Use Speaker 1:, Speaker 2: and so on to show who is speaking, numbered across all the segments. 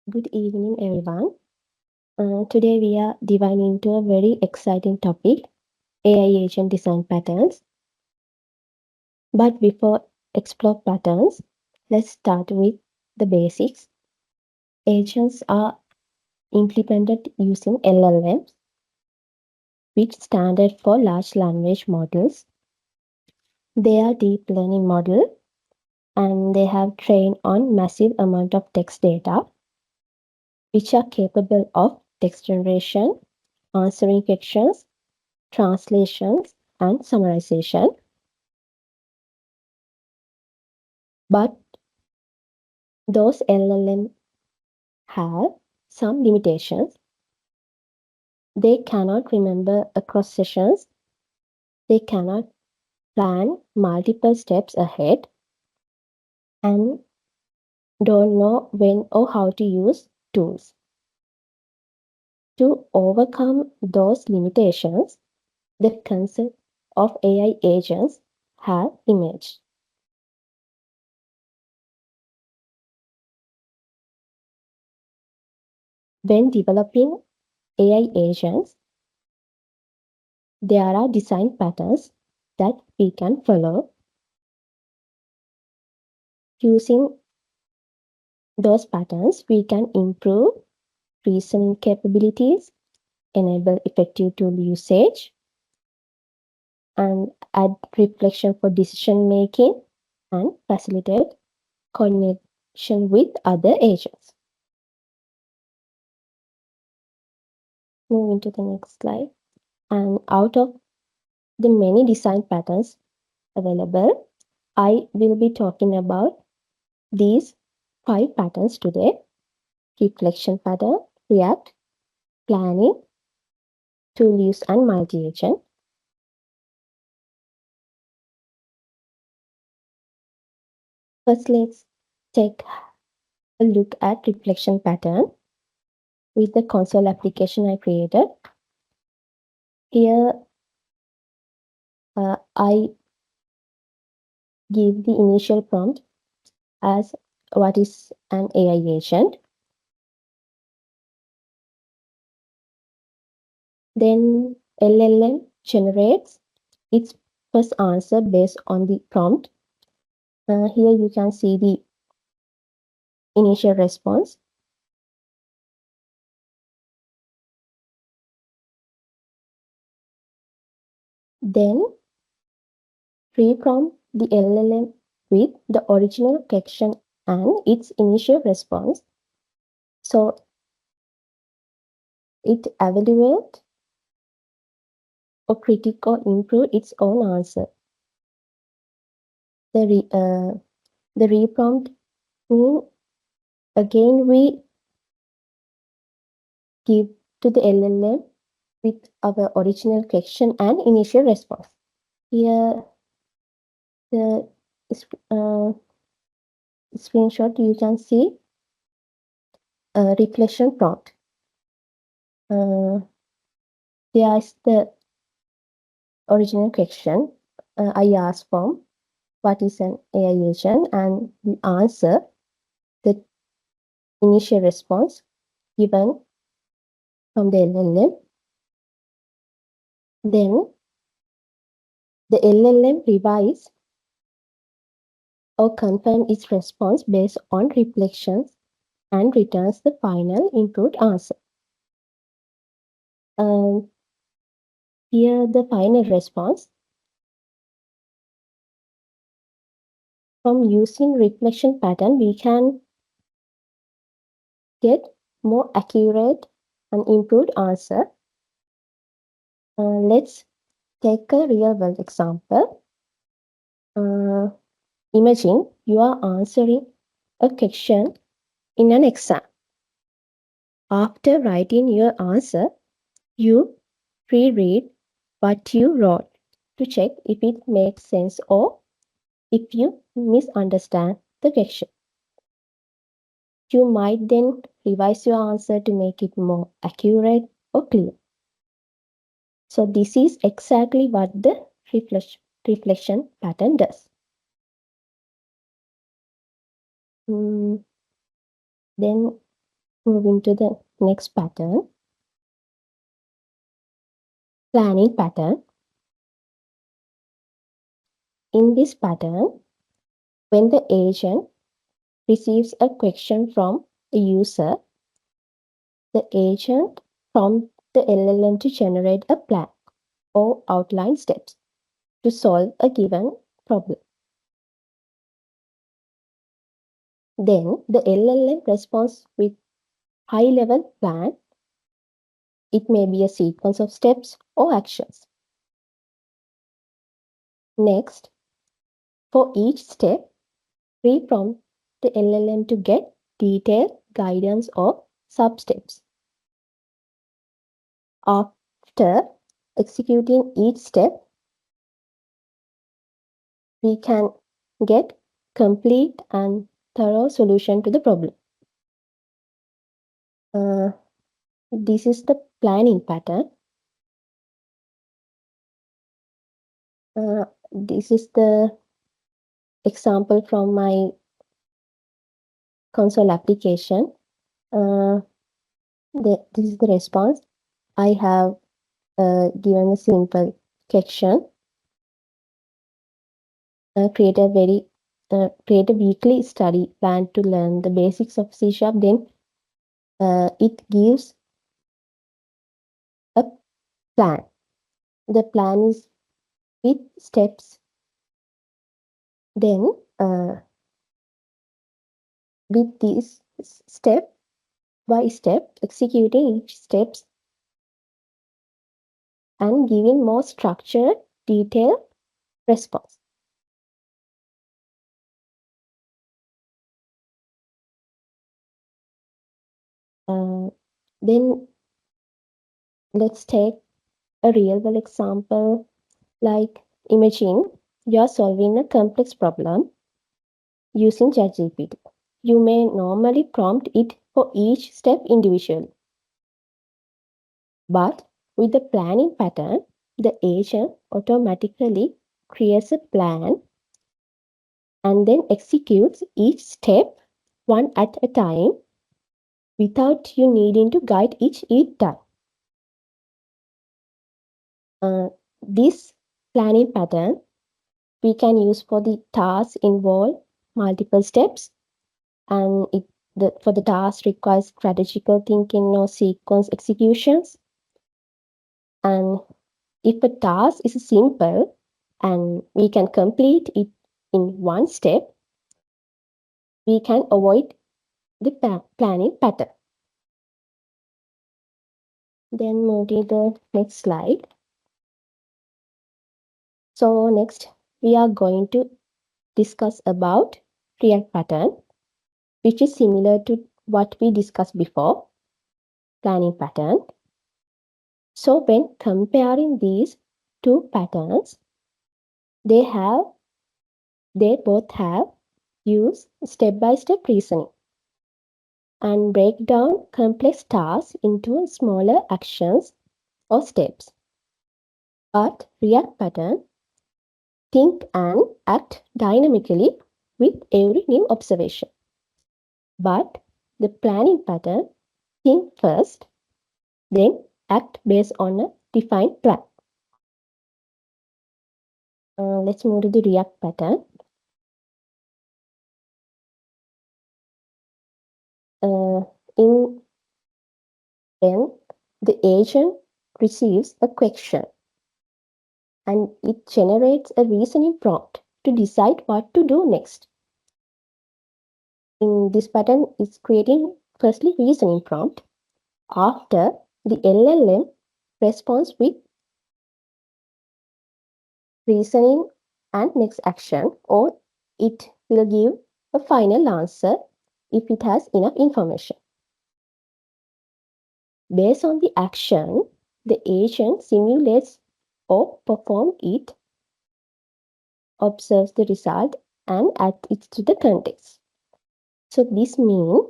Speaker 1: Good evening, everyone. Today we are diving into a very exciting topic, AI agent design patterns. But before explore patterns, let's start with the basics. Agents are implemented using LLMs, which standard for large language models. They are deep learning model and they have trained on massive amount of text data, which are capable of text generation, answering questions, translations, and summarization. But those LLM have some limitations. They cannot remember across sessions. They cannot plan multiple steps ahead and don't know when or how to use tools. To overcome those limitations, the concept of AI agents have emerged. When developing AI agents, there are design patterns that we can follow. Using those patterns, we can improve reasoning capabilities, enable effective tool usage, and add reflection for decision making and facilitate coordination with other agents. Moving to the next slide. And out of the many design patterns available, I will be talking about these 5 patterns today: reflection pattern, react, planning, tool use, and multi-agent. First, let's take a look at reflection pattern with the console application I created. Here, I give the initial prompt as what is an AI agent. Then LLM generates its first answer based on the prompt. Here you can see the initial response. Then pre-prompt the LLM with the original question and its initial response. So it evaluates or critique or improve its own answer. The reprompt mean again we give to the LLM with our original question and initial response. Here the uh, screenshot you can see a reflection prompt. There is the original question. I asked from what is an AI agent and the answer, the initial response given from the LLM. Then the LLM revises or confirms its response based on reflections and returns the final improved answer. Um, Here the final response. From using reflection pattern, we can get more accurate and improved answer. Let's take a real world example. Uh, Imagine you are answering a question in an exam. After writing your answer, you reread what you wrote to check if it makes sense or if you misunderstand the question. You might then revise your answer to make it more accurate or clear. So this is exactly what the reflection pattern does. Mm, then Moving to the next pattern, planning pattern. In this pattern, when the agent receives a question from a user, the agent prompts the LLM to generate a plan or outline steps to solve a given problem. Then the LLM responds with high-level plan. It may be a sequence of steps or actions. Next, for each step, we prompt the LLM to get detailed guidance or sub-steps. After executing each step, we can get complete and thorough solution to the problem. This is the planning pattern. This is the example from my console application. This is the response. I have given a simple question. Create a weekly study plan to learn the basics of C#. Then it gives a plan. The plan is with steps. Then with this step by step, executing each steps and giving more structured, detailed response. Then let's take a real world example, like imagine you're solving a complex problem using ChatGPT. You may normally prompt it for each step individually. But with the planning pattern, the agent automatically creates a plan and then executes each step one at a time without you needing to guide each time. This planning pattern we can use for the tasks involve multiple steps, and for the task requires strategical thinking or sequence executions. And if a task is simple and we can complete it in one step, we can avoid the planning pattern. Then move to the next slide. So next we are going to discuss about React pattern, which is similar to what we discussed before, planning pattern. So when comparing these two patterns, they both have use step-by-step reasoning and break down complex tasks into smaller actions or steps. But React pattern think and act dynamically with every new observation. But the planning pattern think first, then act based on a defined plan. Let's move to the React pattern. In when the agent receives a question and it generates a reasoning prompt to decide what to do next. In this pattern, it's creating firstly reasoning prompt. After, the LLM responds with reasoning and next action, or it will give a final answer if it has enough information. Based on the action, the agent simulates or performs it, observes the result, and adds it to the context. So this means,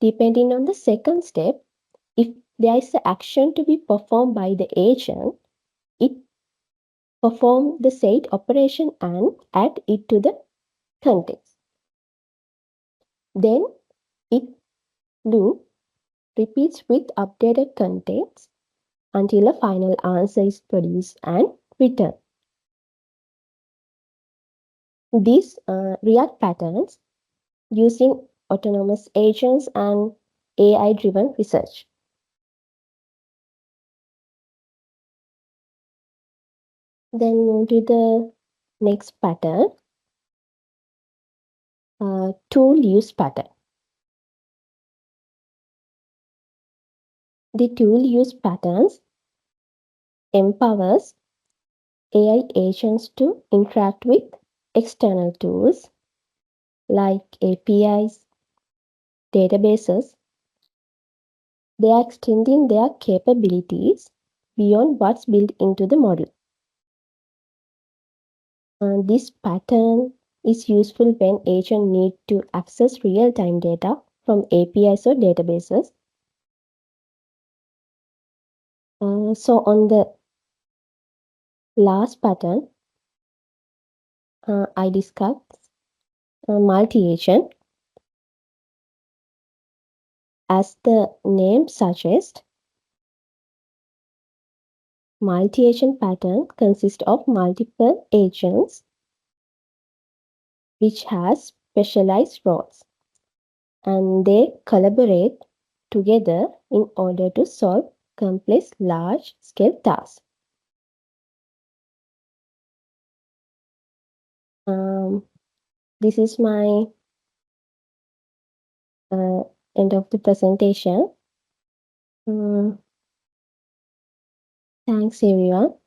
Speaker 1: depending on the second step, if there is an action to be performed by the agent, it perform the said operation and add it to the context. Then it do repeats with updated context until a final answer is produced and returned. These react patterns using autonomous agents and AI driven research. Then move to the next pattern, tool use pattern. The tool use patterns empowers AI agents to interact with external tools like APIs, databases. They are extending their capabilities beyond what's built into the model. This pattern is useful when agents need to access real-time data from APIs or databases. So on the last pattern, I discussed multi-agent. As the name suggests, multi-agent pattern consists of multiple agents which has specialized roles, and they collaborate together in order to solve complex large-scale tasks. This is my uh, end of the presentation. Thanks everyone.